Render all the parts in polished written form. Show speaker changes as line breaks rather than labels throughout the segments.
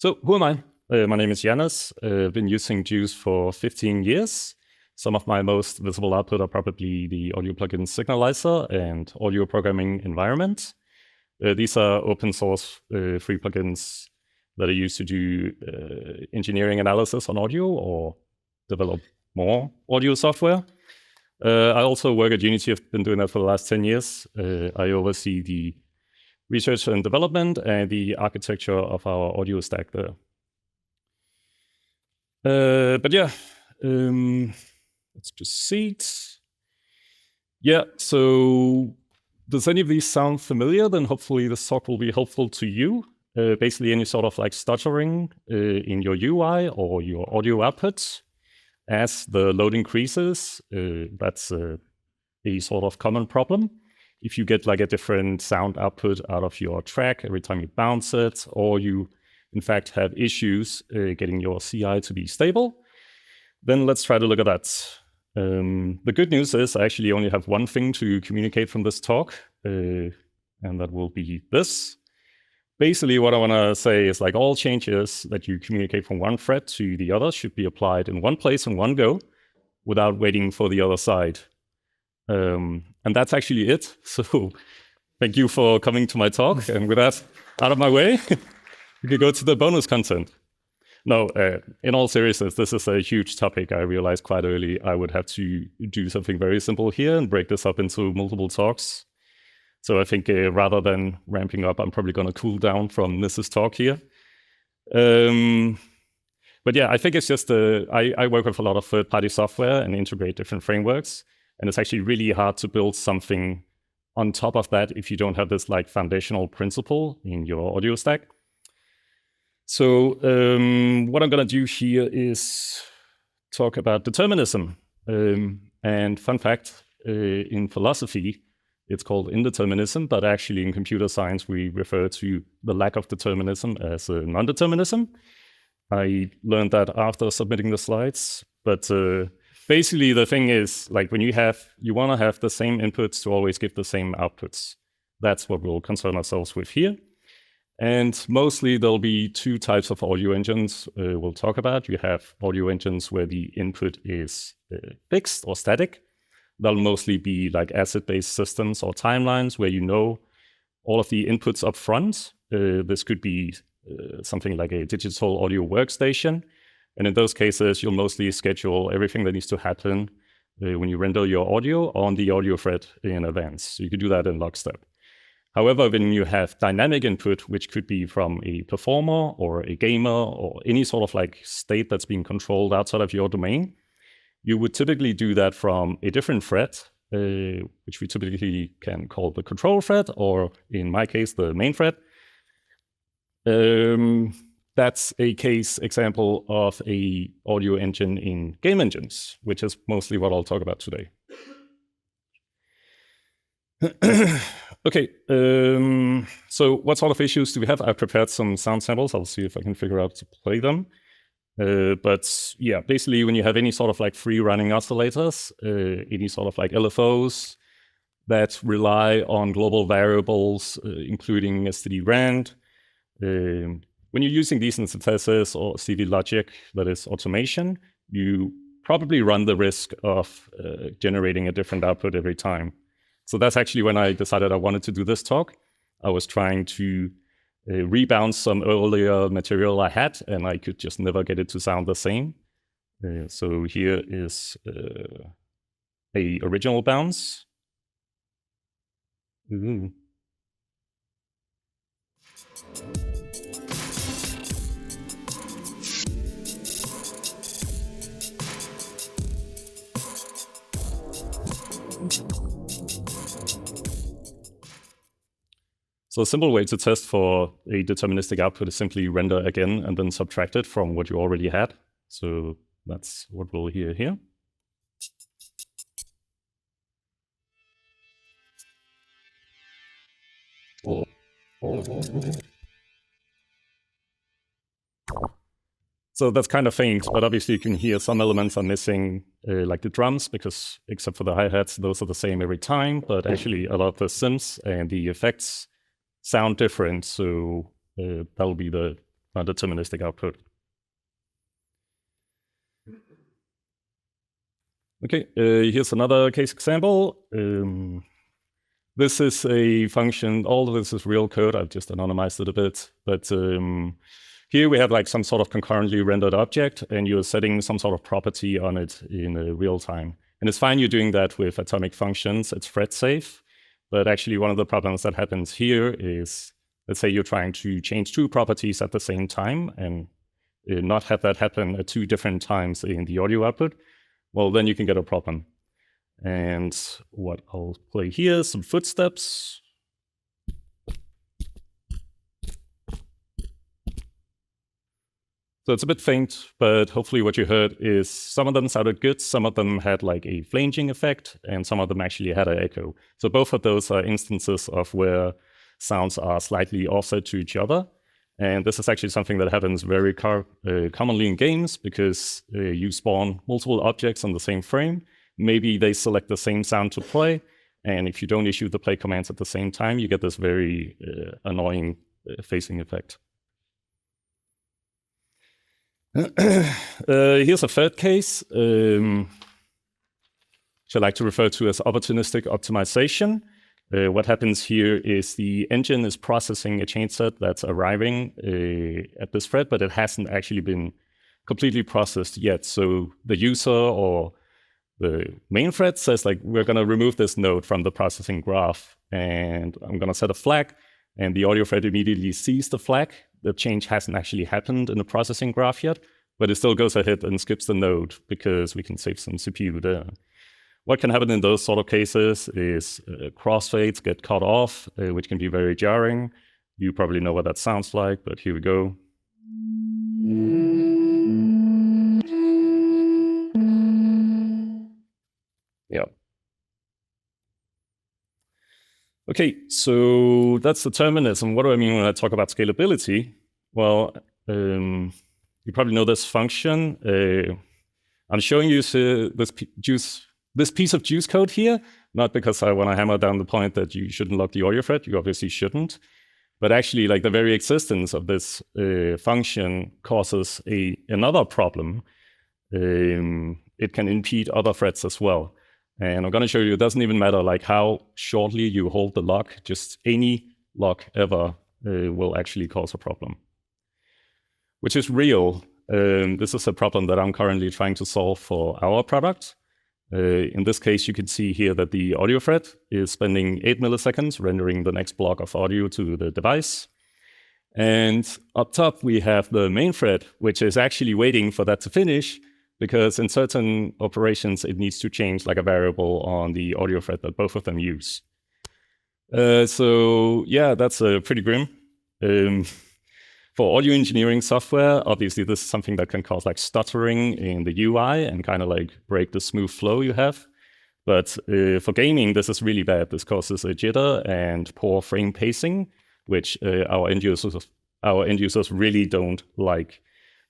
So who am I? My name is Janus. I've been using Juice for 15 years. Some of my most visible output are probably the audio plugin Signalizer and audio programming environment. These are open source free plugins that are used to do engineering analysis on audio or develop more audio software. I also work at Unity. I've been doing that for the last 10 years. I oversee the research and development and the architecture of our audio stack there. Let's proceed. Yeah, so does any of these sound familiar? Then hopefully this talk will be helpful to you. Basically any sort of like stuttering in your UI or your audio outputs as the load increases. That's a sort of common problem. If you get like a different sound output out of your track every time you bounce it, or you in fact have issues getting your CI to be stable, then let's try to look at that. The good news is I actually only have one thing to communicate from this talk, and that will be this. Basically, what I want to say is like all changes that you communicate from one thread to the other should be applied in one place in one go without waiting for the other side. And that's actually it. So thank you for coming to my talk. And with that out of my way, we could go to the bonus content. No, in all seriousness, this is a huge topic. I realized quite early I would have to do something very simple here and break this up into multiple talks. So I think rather than ramping up, I'm probably going to cool down from Mrs. talk here. But yeah, I think it's just, I work with a lot of third-party software and integrate different frameworks. And it's actually really hard to build something on top of that if you don't have this like foundational principle in your audio stack. So what I'm going to do here is talk about determinism. And fun fact, in philosophy, it's called indeterminism, but actually in computer science, we refer to the lack of determinism as non-determinism. I learned that after submitting the slides, but basically, the thing is, like when you want to have the same inputs to always give the same outputs. That's what we'll concern ourselves with here. And mostly there'll be two types of audio engines we'll talk about. You have audio engines where the input is fixed or static. They'll mostly be like asset-based systems or timelines where you know all of the inputs up front. This could be something like a digital audio workstation. And in those cases, you'll mostly schedule everything that needs to happen when you render your audio on the audio thread in advance. So you could do that in lockstep. However, when you have dynamic input, which could be from a performer or a gamer or any sort of like state that's being controlled outside of your domain, you would typically do that from a different thread, which we typically can call the control thread, or in my case, the main thread. That's a case example of a audio engine in game engines, which is mostly what I'll talk about today. Okay, so what sort of issues do we have? I've prepared some sound samples. I'll see if I can figure out to play them. But yeah, basically when you have any sort of like free running oscillators, any sort of like LFOs that rely on global variables, including std rand, when you're using these in synthesis or CV logic, that is automation, you probably run the risk of generating a different output every time. So that's actually when I decided I wanted to do this talk. I was trying to rebound some earlier material I had, and I could just never get it to sound the same. So here is a original bounce. Ooh. So a simple way to test for a deterministic output is simply render again and then subtract it from what you already had. So that's what we'll hear here. So that's kind of faint, but obviously you can hear some elements are missing, like the drums, because except for the hi-hats, those are the same every time. But actually a lot of the synths and the effects sound different. So that'll be the non-deterministic output. Okay, here's another case example. This is a function. All of this is real code. I've just anonymized it a bit. But here we have like some sort of concurrently rendered object, and you're setting some sort of property on it in real time. And it's fine you're doing that with atomic functions. It's thread safe. But actually, one of the problems that happens here is, let's say you're trying to change two properties at the same time and not have that happen at two different times in the audio output. Well, then you can get a problem. And what I'll play here, some footsteps. So it's a bit faint, but hopefully what you heard is some of them sounded good, some of them had like a flanging effect, and some of them actually had an echo. So both of those are instances of where sounds are slightly offset to each other. And this is actually something that happens very commonly in games, because you spawn multiple objects on the same frame. Maybe they select the same sound to play, and if you don't issue the play commands at the same time, you get this very annoying phasing effect. Here's a third case, which I like to refer to as opportunistic optimization. What happens here is the engine is processing a change set that's arriving at this thread, but it hasn't actually been completely processed yet. So the user or the main thread says, like, we're going to remove this node from the processing graph, and I'm going to set a flag, and the audio thread immediately sees the flag. The change hasn't actually happened in the processing graph yet, but it still goes ahead and skips the node because we can save some CPU there. What can happen in those sort of cases is crossfades get cut off, which can be very jarring. You probably know what that sounds like, but here we go. Yeah. Okay, so that's determinism. What do I mean when I talk about scalability? Well, you probably know this function. I'm showing you this piece of juice code here, not because I want to hammer down the point that you shouldn't lock the audio thread. You obviously shouldn't. But actually, like, the very existence of this function causes another problem. It can impede other threads as well. And I'm going to show you it doesn't even matter like how shortly you hold the lock. Just any lock ever will actually cause a problem, which is real. This is a problem that I'm currently trying to solve for our product. In this case, you can see here that the audio thread is spending 8 milliseconds rendering the next block of audio to the device. And up top, we have the main thread, which is actually waiting for that to finish, because in certain operations, it needs to change like a variable on the audio thread that both of them use. So yeah, that's pretty grim. For audio engineering software, obviously this is something that can cause like stuttering in the UI and kind of like break the smooth flow you have. But for gaming, this is really bad. This causes a jitter and poor frame pacing, which our end users really don't like.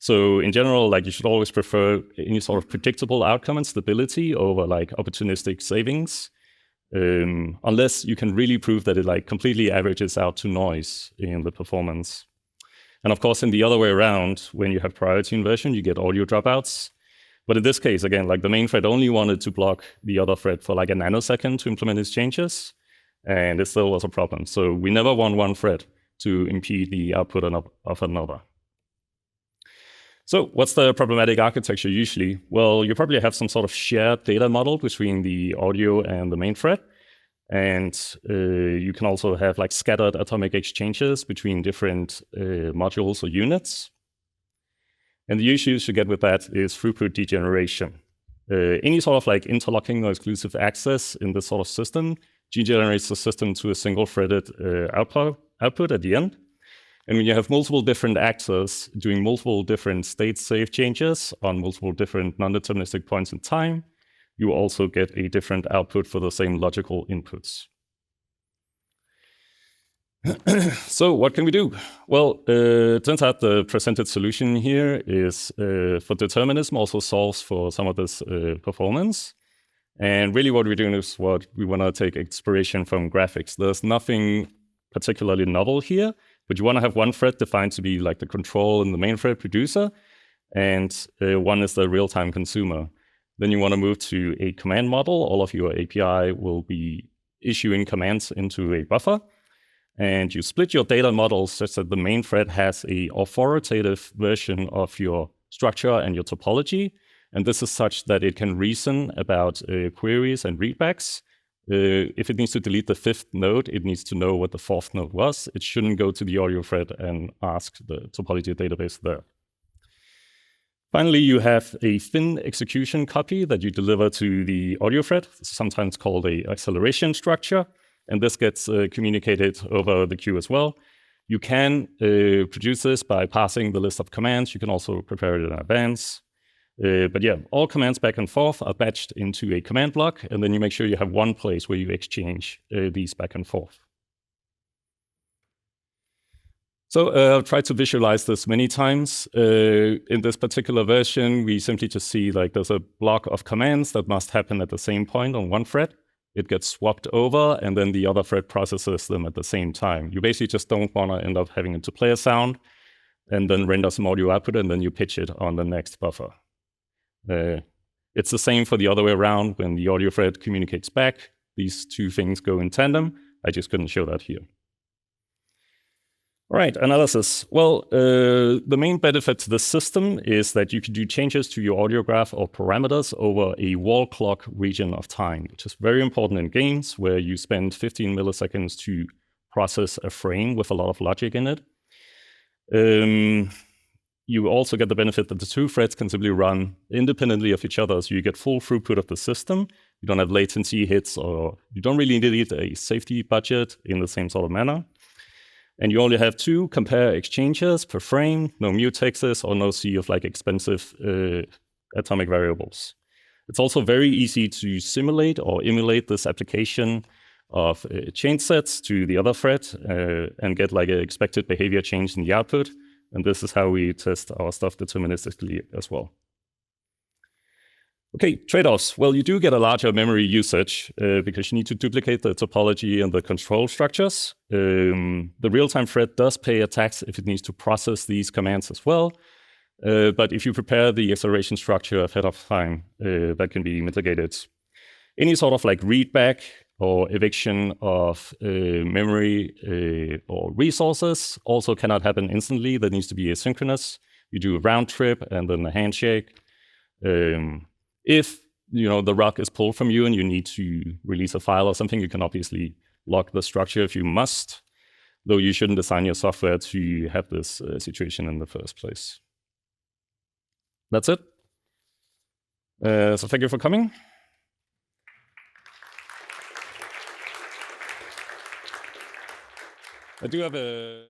So in general, like, you should always prefer any sort of predictable outcome and stability over like opportunistic savings, unless you can really prove that it like completely averages out to noise in the performance. And of course, in the other way around, when you have priority inversion, you get audio dropouts. But in this case, again, like, the main thread only wanted to block the other thread for like a nanosecond to implement its changes, and it still was a problem. So we never want one thread to impede the output of another. So what's the problematic architecture usually? Well, you probably have some sort of shared data model between the audio and the main thread. And you can also have like scattered atomic exchanges between different modules or units. And the issues you get with that is throughput degeneration. Any sort of like interlocking or exclusive access in this sort of system degenerates the system to a single threaded output at the end. And when you have multiple different actors doing multiple different state safe changes on multiple different non-deterministic points in time, you also get a different output for the same logical inputs. So what can we do? Well, it turns out the presented solution here is for determinism, also solves for some of this performance. And really what we're doing is what we want to take inspiration from graphics. There's nothing particularly novel here. But you want to have one thread defined to be like the control and the main thread producer, and one is the real-time consumer. Then you want to move to a command model. All of your API will be issuing commands into a buffer. And you split your data models such that the main thread has an authoritative version of your structure and your topology. And this is such that it can reason about queries and readbacks. If it needs to delete the 5th node, it needs to know what the 4th node was. It shouldn't go to the audio thread and ask the topology database there. Finally, you have a thin execution copy that you deliver to the audio thread, sometimes called an acceleration structure. And this gets communicated over the queue as well. You can produce this by passing the list of commands. You can also prepare it in advance. But yeah, all commands back and forth are batched into a command block, and then you make sure you have one place where you exchange these back and forth. So I've tried to visualize this many times. In this particular version, we simply just see like there's a block of commands that must happen at the same point on one thread. It gets swapped over, and then the other thread processes them at the same time. You basically just don't want to end up having it to play a sound and then render some audio output, and then you pitch it on the next buffer. It's the same for the other way around. When the audio thread communicates back, these two things go in tandem. I just couldn't show that here. All right, analysis. Well, the main benefit to this system is that you can do changes to your audio graph or parameters over a wall clock region of time, which is very important in games where you spend 15 milliseconds to process a frame with a lot of logic in it. You also get the benefit that the two threads can simply run independently of each other, so you get full throughput of the system. You don't have latency hits, or you don't really need a safety budget in the same sort of manner. And you only have 2 compare exchanges per frame, no mutexes, or no sea of like expensive atomic variables. It's also very easy to simulate or emulate this application of change sets to the other thread and get like an expected behavior change in the output. And this is how we test our stuff deterministically as well. Okay, trade-offs. Well, you do get a larger memory usage because you need to duplicate the topology and the control structures. The real-time thread does pay a tax if it needs to process these commands as well. But if you prepare the acceleration structure ahead of time, that can be mitigated. Any sort of like readback or eviction of memory or resources also cannot happen instantly. That needs to be asynchronous. You do a round trip and then a handshake. If the rug is pulled from you and you need to release a file or something, you can obviously lock the structure if you must, though you shouldn't design your software to have this situation in the first place. That's it. So thank you for coming. I do have a